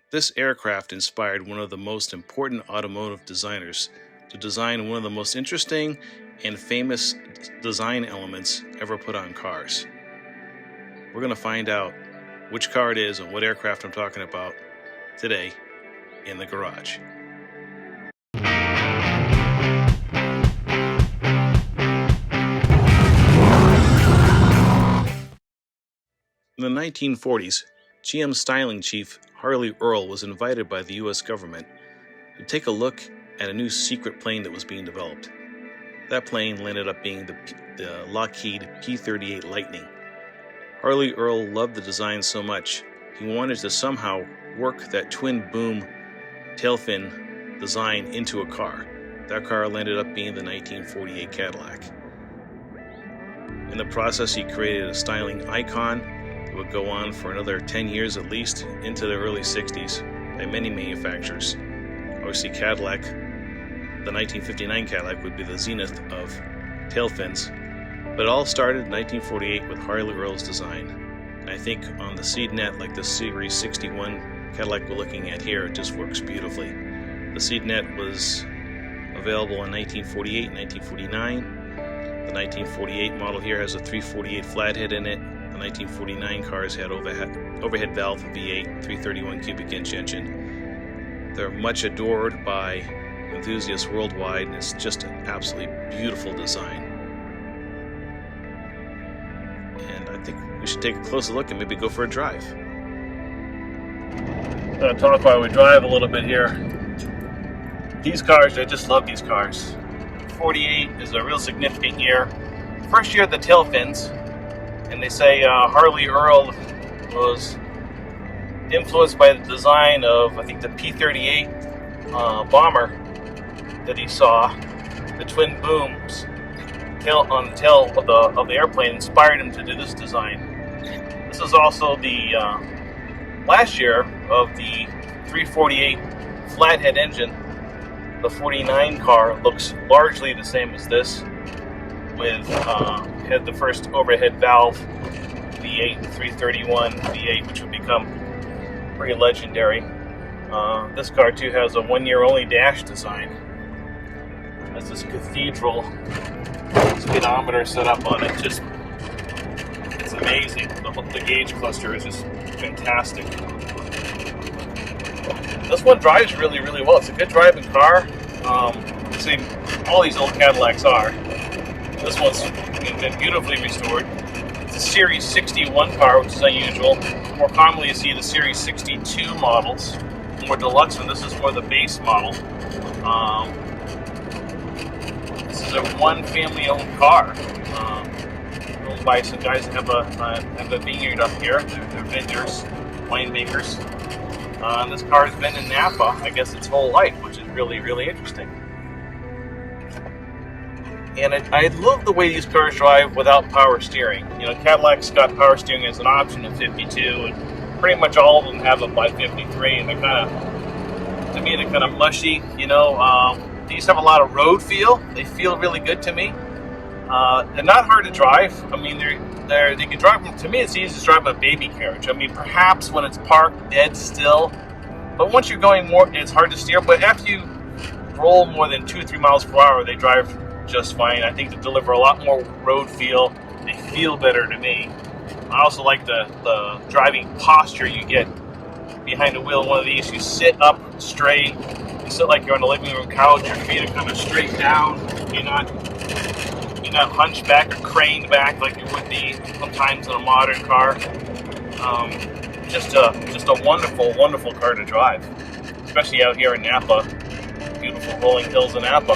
This aircraft inspired one of the most important automotive designers to design one of the most interesting and famous design elements ever put on cars. We're going to find out which car it is and what aircraft I'm talking about today in the garage. In the 1940s, GM styling chief Harley Earl was invited by the US government to take a look at a new secret plane that was being developed. That plane ended up being the Lockheed P-38 Lightning. Harley Earl loved the design so much, he wanted to somehow work that twin boom tail fin design into a car. That car ended up being the 1948 Cadillac. In the process, he created a styling icon that would go on for another 10 years at least into the early 60s by many manufacturers. Obviously, Cadillac, the 1959 Cadillac, would be the zenith of tail fins. But it all started in 1948 with Harley Earl's design. And I think on the seed net, like the Series 61 Cadillac we're looking at here, it just works beautifully. The seed net was available in 1948 and 1949. The 1948 model here has a 348 flathead in it. The 1949 cars had overhead valve V8, 331 cubic inch engine. They're much adored by enthusiasts worldwide, and it's just an absolutely beautiful design. And I think we should take a closer look and maybe go for a drive. I'm going to talk while we drive a little bit here. These cars, I just love these cars. 48 is a real significant year. First year of the tail fins. And they say Harley Earl was influenced by the design of, I think, the P-38 bomber that he saw. The twin booms on the tail of the airplane inspired him to do this design. This is also the last year of the 348 flathead engine. The 49 car looks largely the same as this, with had the first overhead valve V8, 331 V8, which would become pretty legendary. This car too has a 1 year only dash design. Has this cathedral speedometer set up on it. It's amazing. The gauge cluster is just fantastic. This one drives really, really well. It's a good driving car. See, all these old Cadillacs are. This one's been beautifully restored. It's a Series 61 car, which is unusual. More commonly, you see the Series 62 models, more deluxe, and this is more the base model. This is a one family-owned car, owned by some guys that have a vineyard up here. They're vineyards, winemakers. This car has been in Napa, I guess, its whole life, which is really, really interesting. And I love the way these cars drive without power steering. You know, Cadillac's got power steering as an option in 52, and pretty much all of them have it by 53, and they're kind of, to me, they're kind of mushy. You know, these have a lot of road feel. They feel really good to me. They're not hard to drive. I mean, they can drive them. To me, it's easy to drive a baby carriage. I mean, perhaps when it's parked dead still, but once you're going more, it's hard to steer. But after you roll more than 2 or 3 miles per hour, they drive just fine. I think they deliver a lot more road feel. They feel better to me. I also like the driving posture you get behind the wheel of one of these. You sit up straight. You sit like you're on a living room couch. Your feet are kind of straight down. You're not hunched back or craned back like you would be sometimes in a modern car. Just a wonderful, wonderful car to drive, especially out here in Napa. Beautiful rolling hills in Napa.